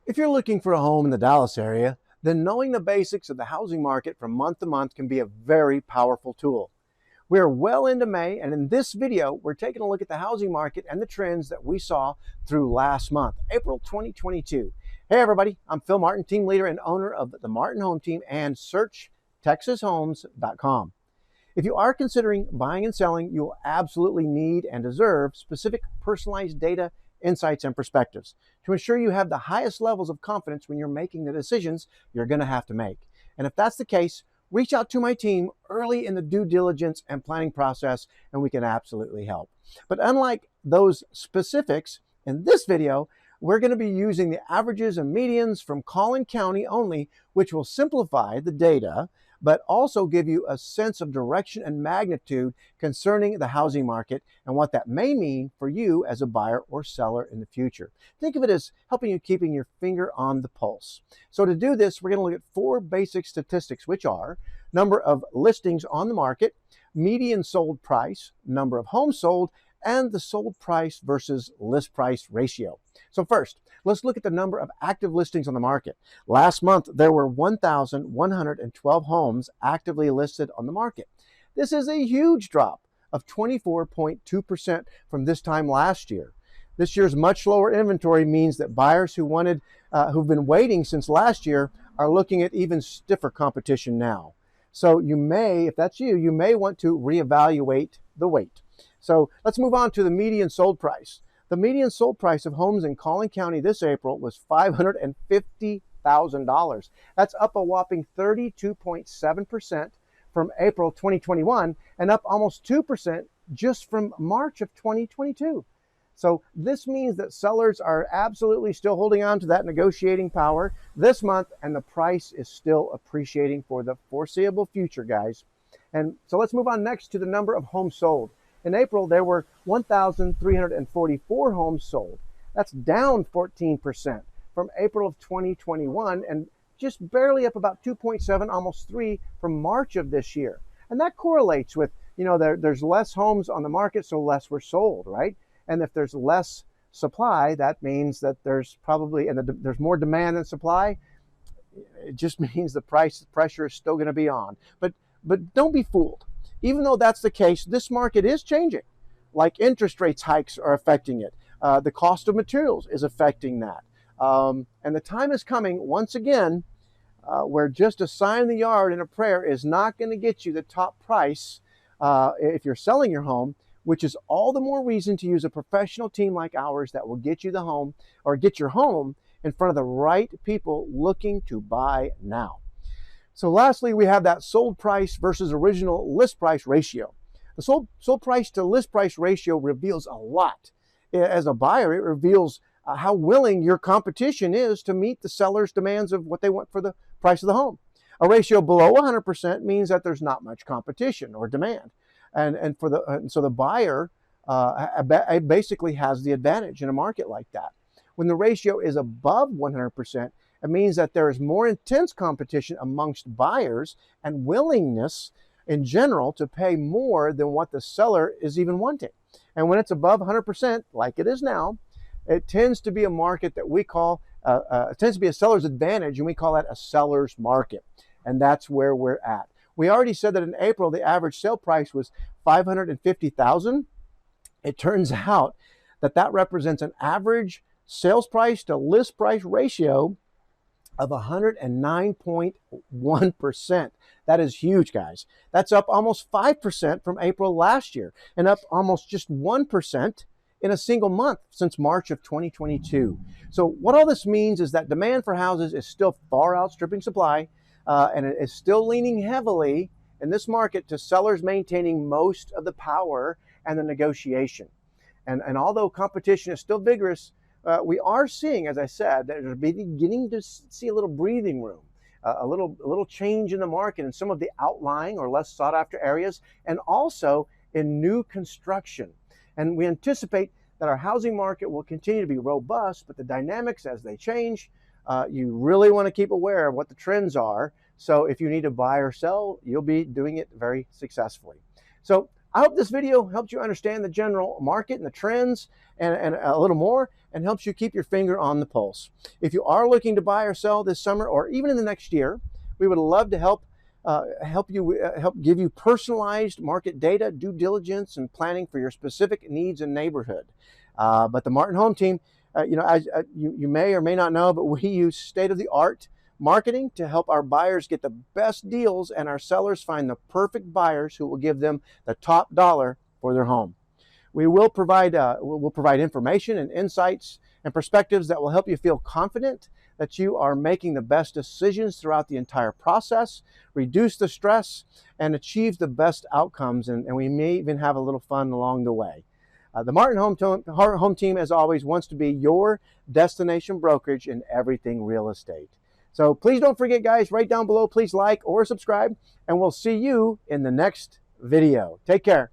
If you're looking for a home in the Dallas area, then knowing the basics of the housing market from month to month can be a very powerful tool. We're well into May, and in this video, we're taking a look at the housing market and the trends that we saw through last month, April 2022. Hey everybody, I'm Phil Martin, team leader and owner of the Martin Home Team and SearchTexasHomes.com. If you are considering buying and selling, you will absolutely need and deserve specific personalized data, insights, and perspectives to ensure you have the highest levels of confidence when you're making the decisions you're going to have to make. And if that's the case, reach out to my team early in the due diligence and planning process, and we can absolutely help. But unlike those specifics, in this video, we're going to be using the averages and medians from Collin County only, which will simplify the data, but also give you a sense of direction and magnitude concerning the housing market and what that may mean for you as a buyer or seller in the future. Think of it as helping you keeping your finger on the pulse. So to do this, we're going to look at four basic statistics, which are number of listings on the market, median sold price, number of homes sold, and the sold price versus list price ratio. So first, let's look at the number of active listings on the market. Last month, there were 1,112 homes actively listed on the market. This is a huge drop of 24.2% from this time last year. This year's much lower inventory means that buyers who've been waiting since last year are looking at even stiffer competition now. So you may, if that's you, you may want to reevaluate the wait. So let's move on to the median sold price. The median sold price of homes in Collin County this April was $550,000. That's up a whopping 32.7% from April 2021 and up almost 2% just from March of 2022. So this means that sellers are absolutely still holding on to that negotiating power this month, and the price is still appreciating for the foreseeable future, guys. And so let's move on next to the number of homes sold. In April, there were 1,344 homes sold. That's down 14% from April of 2021 and just barely up about 2.7, almost 3 from March of this year. And that correlates with, there's less homes on the market, so less were sold, right? And if there's less supply, that means that there's probably, there's more demand than supply. It just means the price pressure is still going to be on. But don't be fooled. Even though that's the case, this market is changing. Like interest rates hikes are affecting it. The cost of materials is affecting that. And the time is coming, once again, where just a sign in the yard and a prayer is not going to get you the top price if you're selling your home, which is all the more reason to use a professional team like ours that will get you the home or get your home in front of the right people looking to buy now. So lastly, we have that sold price versus original list price ratio. The sold price to list price ratio reveals a lot. As a buyer, it reveals how willing your competition is to meet the seller's demands of what they want for the price of the home. A ratio below 100% means that there's not much competition or demand. So the buyer basically has the advantage in a market like that. When the ratio is above 100%, it means that there is more intense competition amongst buyers and willingness in general to pay more than what the seller is even wanting. And when it's above 100%, like it is now, it tends to be a market that we call, it tends to be a seller's advantage, and we call that a seller's market. And that's where we're at. We already said that in April, the average sale price was $550,000. It turns out that represents an average sales price to list price ratio of 109.1%. That is huge, guys. That's up almost 5% from April last year and up almost just 1% in a single month since March of 2022. So what all this means is that demand for houses is still far outstripping supply, and it is still leaning heavily in this market to sellers maintaining most of the power and the negotiation. And although competition is still vigorous, we are seeing, as I said, that we're beginning to see a little breathing room, a little change in the market in some of the outlying or less sought after areas, and also in new construction. And we anticipate that our housing market will continue to be robust, but the dynamics as they change, you really want to keep aware of what the trends are. So if you need to buy or sell, you'll be doing it very successfully. So I hope this video helped you understand the general market and the trends and a little more. and helps you keep your finger on the pulse. If you are looking to buy or sell this summer or even in the next year, we would love to help give you personalized market data, due diligence, and planning for your specific needs and neighborhood. But the Martin Home Team, as you may or may not know, but we use state-of-the-art marketing to help our buyers get the best deals and our sellers find the perfect buyers who will give them the top dollar for their home. We will provide information and insights and perspectives that will help you feel confident that you are making the best decisions throughout the entire process, reduce the stress, and achieve the best outcomes. And we may even have a little fun along the way. The Martin Home Team, as always, wants to be your destination brokerage in everything real estate. So please don't forget, guys, right down below, please like or subscribe, and we'll see you in the next video. Take care.